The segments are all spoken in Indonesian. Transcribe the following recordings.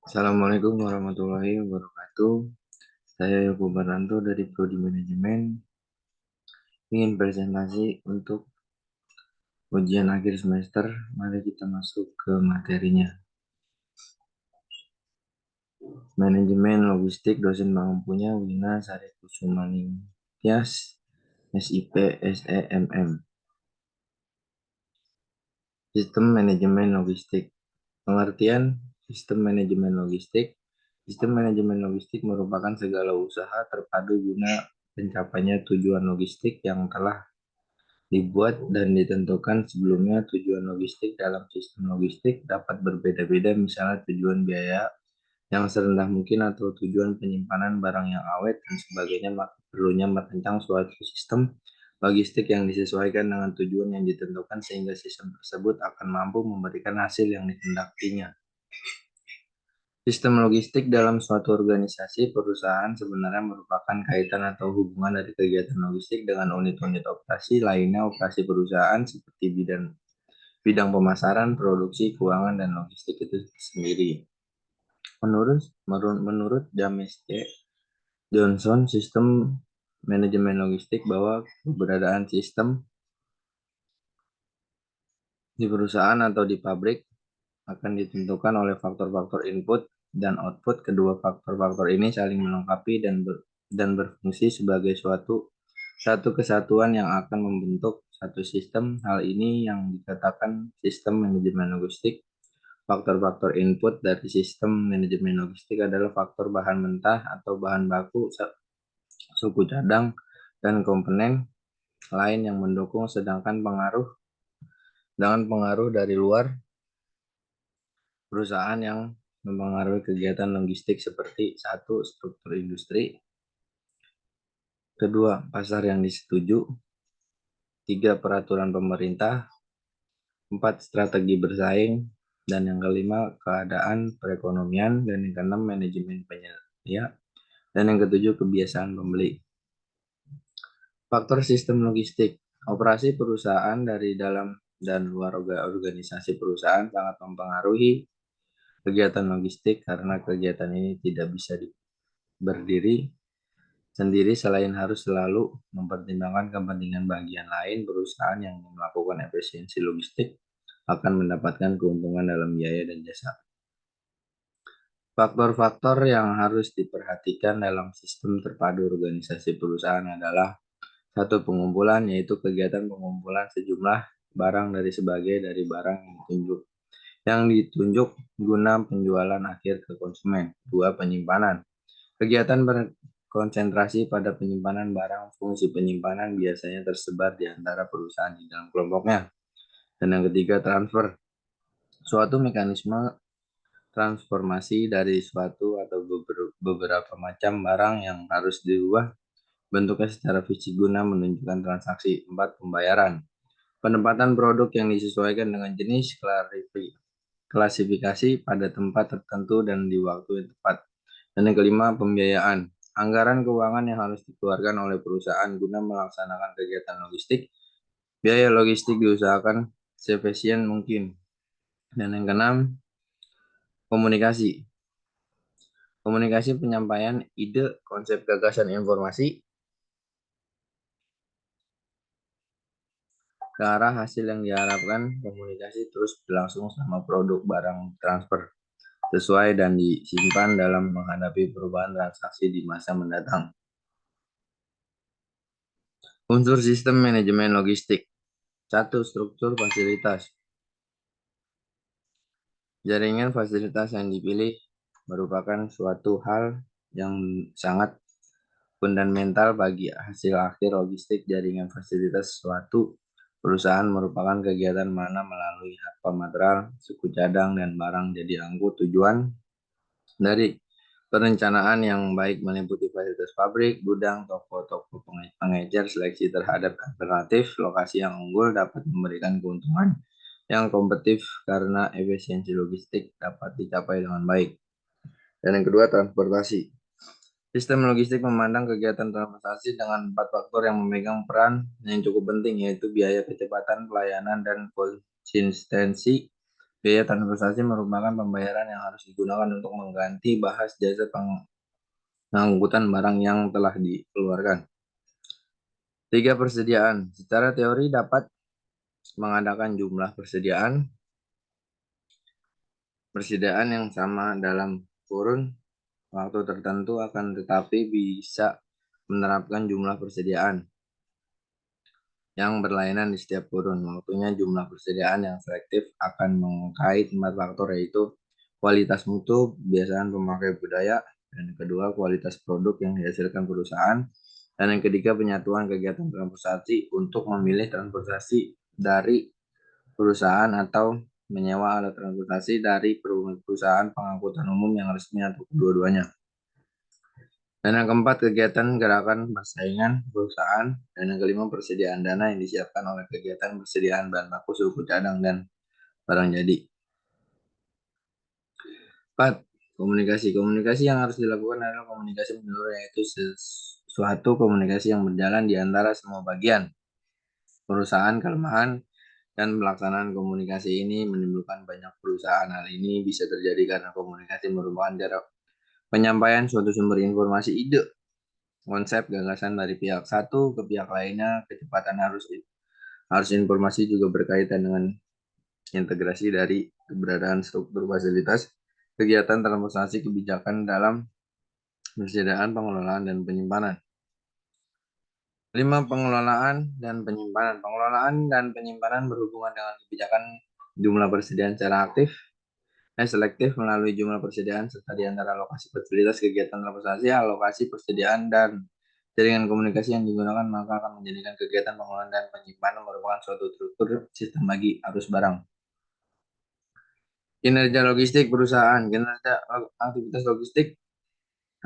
Assalamualaikum warahmatullahi wabarakatuh. Saya Yogo Baranto dari Prodi Manajemen. Ingin presentasi untuk ujian akhir semester. Mari kita masuk ke materinya. Manajemen Logistik, dosen pengampunya Wina Sari Kusumaningtyas, SIP, SEMM. Sistem Manajemen Logistik. Pengertian Sistem Manajemen Logistik. Sistem manajemen logistik merupakan segala usaha terpadu guna pencapainya tujuan logistik yang telah dibuat dan ditentukan sebelumnya. Tujuan logistik dalam sistem logistik dapat berbeda-beda, misalnya tujuan biaya yang serendah mungkin atau tujuan penyimpanan barang yang awet dan sebagainya. Maka perlunya merancang suatu sistem logistik yang disesuaikan dengan tujuan yang ditentukan sehingga sistem tersebut akan mampu memberikan hasil yang dikehendakinya. Sistem logistik dalam suatu organisasi perusahaan sebenarnya merupakan kaitan atau hubungan dari kegiatan logistik dengan unit-unit operasi lainnya operasi perusahaan seperti bidang pemasaran, produksi, keuangan, dan logistik itu sendiri. Menurut James C. Johnson, sistem manajemen logistik bahwa keberadaan sistem di perusahaan atau di pabrik akan ditentukan oleh faktor-faktor input dan output. Kedua faktor-faktor ini saling melengkapi dan berfungsi sebagai satu kesatuan yang akan membentuk satu sistem. Hal ini yang dikatakan sistem manajemen logistik. Faktor-faktor input dari sistem manajemen logistik adalah faktor bahan mentah atau bahan baku, suku cadang, dan komponen lain yang mendukung, sedangkan pengaruh dari luar perusahaan yang mempengaruhi kegiatan logistik seperti: satu, struktur industri; kedua, pasar yang disetujui; tiga, peraturan pemerintah; empat, strategi bersaing; dan yang kelima, keadaan perekonomian; dan yang keenam, manajemen penyedia; dan yang ketujuh, kebiasaan pembeli. Faktor sistem logistik. Operasi perusahaan dari dalam dan luar organisasi perusahaan sangat mempengaruhi kegiatan logistik karena kegiatan ini tidak bisa berdiri sendiri selain harus selalu mempertimbangkan kepentingan bagian lain. Perusahaan yang melakukan efisiensi logistik akan mendapatkan keuntungan dalam biaya dan jasa. Faktor-faktor yang harus diperhatikan dalam sistem terpadu organisasi perusahaan adalah: satu, pengumpulan, yaitu kegiatan pengumpulan sejumlah barang dari barang yang ditunjuk guna penjualan akhir ke konsumen. Dua, penyimpanan. Kegiatan berkonsentrasi pada penyimpanan barang. Fungsi penyimpanan biasanya tersebar di antara perusahaan di dalam kelompoknya. Dan yang ketiga, transfer. Suatu mekanisme transformasi dari suatu atau beberapa macam barang yang harus diubah bentuknya secara fisik guna menunjukkan transaksi. Empat, pembayaran. Penempatan produk yang disesuaikan dengan jenis klasifikasi pada tempat tertentu dan di waktu yang tepat. Dan yang kelima, pembiayaan. Anggaran keuangan yang harus dikeluarkan oleh perusahaan guna melaksanakan kegiatan logistik. Biaya logistik diusahakan seefisien mungkin. Dan yang keenam, komunikasi. Komunikasi penyampaian ide, konsep, gagasan, informasi ke arah hasil yang diharapkan. Komunikasi terus berlangsung selama produk barang transfer sesuai dan disimpan dalam menghadapi perubahan transaksi di masa mendatang. Unsur sistem manajemen logistik. Satu, struktur fasilitas. Jaringan fasilitas yang dipilih merupakan suatu hal yang sangat fundamental bagi hasil akhir logistik. Jaringan fasilitas suatu perusahaan merupakan kegiatan mana melalui harga material, suku cadang, dan barang jadi angkut. Tujuan dari perencanaan yang baik meliputi fasilitas pabrik, gudang, toko-toko pengecer. Seleksi terhadap alternatif lokasi yang unggul dapat memberikan keuntungan yang kompetitif karena efisiensi logistik dapat dicapai dengan baik. Dan yang kedua, transportasi. Sistem logistik memandang kegiatan transportasi dengan 4 faktor yang memegang peran yang cukup penting, yaitu biaya, kecepatan, pelayanan, dan konsistensi. Biaya transportasi merupakan pembayaran yang harus digunakan untuk mengganti bahas jasa pengangkutan barang yang telah dikeluarkan. 3. Persediaan. Secara teori dapat mengadakan jumlah persediaan yang sama dalam kurun waktu tertentu, akan tetapi bisa menerapkan jumlah persediaan yang berlainan di setiap kurun waktunya. Jumlah persediaan yang selektif akan mengkait 4 faktor, yaitu kualitas mutu, kebiasaan pemakai budaya, dan kedua kualitas produk yang dihasilkan perusahaan, dan yang ketiga penyatuan kegiatan transportasi untuk memilih transportasi dari perusahaan atau menyewa alat transportasi dari perusahaan pengangkutan umum yang resmi atau kedua-duanya. Dan yang keempat, kegiatan gerakan persaingan perusahaan. Dan yang kelima, persediaan dana yang disiapkan oleh kegiatan persediaan bahan baku, suku cadang, dan barang jadi. 4. Komunikasi. Komunikasi yang harus dilakukan adalah komunikasi menyeluruh, yaitu suatu komunikasi yang berjalan di antara semua bagian perusahaan. Kelemahan dan pelaksanaan komunikasi ini menimbulkan banyak perusahaan. Hal ini bisa terjadi karena komunikasi merupakan cara penyampaian suatu sumber informasi, ide, konsep, gagasan dari pihak satu ke pihak lainnya. Kecepatan harus informasi juga berkaitan dengan integrasi dari keberadaan struktur fasilitas, kegiatan transportasi, kebijakan dalam persediaan, pengelolaan, dan penyimpanan. 5. Pengelolaan dan penyimpanan. Pengelolaan dan penyimpanan berhubungan dengan kebijakan jumlah persediaan secara aktif selektif melalui jumlah persediaan serta di antara alokasi fasilitas, kegiatan transportasi, alokasi persediaan, dan jaringan komunikasi yang digunakan, maka akan menjadikan kegiatan pengelolaan dan penyimpanan merupakan suatu struktur sistem bagi arus barang. Kinerja logistik perusahaan. Kinerja aktivitas logistik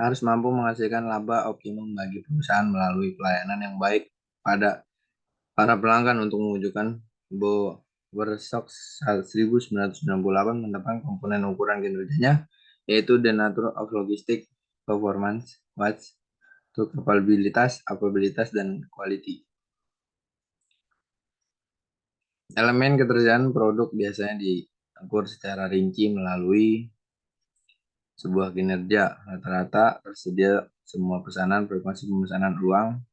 harus mampu menghasilkan laba optimum bagi perusahaan melalui pelayanan yang baik pada para pelanggan. Untuk mewujudkan Bowersox 1998 menetapkan komponen ukuran kinerjanya, yaitu The Nature of Logistic Performance, Watch, to Capabilitas, dan Quality. Elemen ketersediaan produk biasanya diukur secara rinci melalui sebuah kinerja. Rata-rata tersedia semua pesanan, frekuensi pemesanan uang.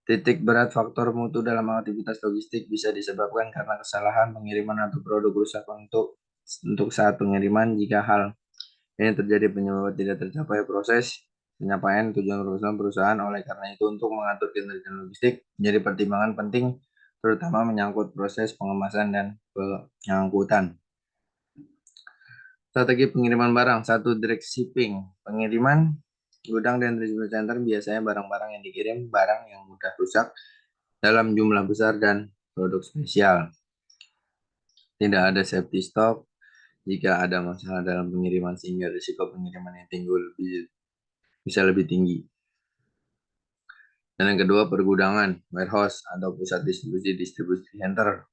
Titik berat faktor mutu dalam aktivitas logistik bisa disebabkan karena kesalahan pengiriman atau produk rusak untuk saat pengiriman. Jika hal ini terjadi, penyebab tidak tercapai proses penyampaian tujuan perusahaan. Oleh karena itu, untuk mengatur kinerja logistik menjadi pertimbangan penting, terutama menyangkut proses pengemasan dan pengangkutan. Strategi pengiriman barang. 1. Direct shipping. Pengiriman gudang dan distribution center biasanya barang-barang yang dikirim barang yang mudah rusak dalam jumlah besar dan produk spesial. Tidak ada safety stock jika ada masalah dalam pengiriman, sehingga risiko pengiriman yang bisa lebih tinggi. Dan yang kedua, pergudangan, warehouse atau pusat distribusi center.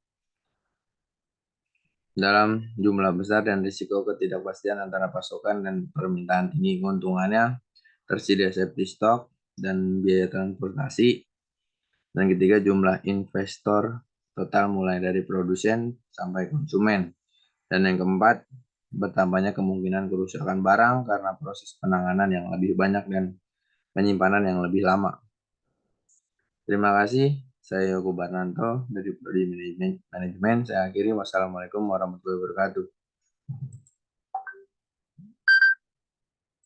Dalam jumlah besar dan risiko ketidakpastian antara pasokan dan permintaan tinggi. Keuntungannya tersedia safety stock dan biaya transportasi. Dan ketiga, jumlah investor total mulai dari produsen sampai konsumen. Dan yang keempat, bertambahnya kemungkinan kerusakan barang karena proses penanganan yang lebih banyak dan penyimpanan yang lebih lama. Terima kasih. Saya Yoko Barnanto dari Prodi Manajemen. Saya akhiri. Wassalamualaikum warahmatullahi wabarakatuh.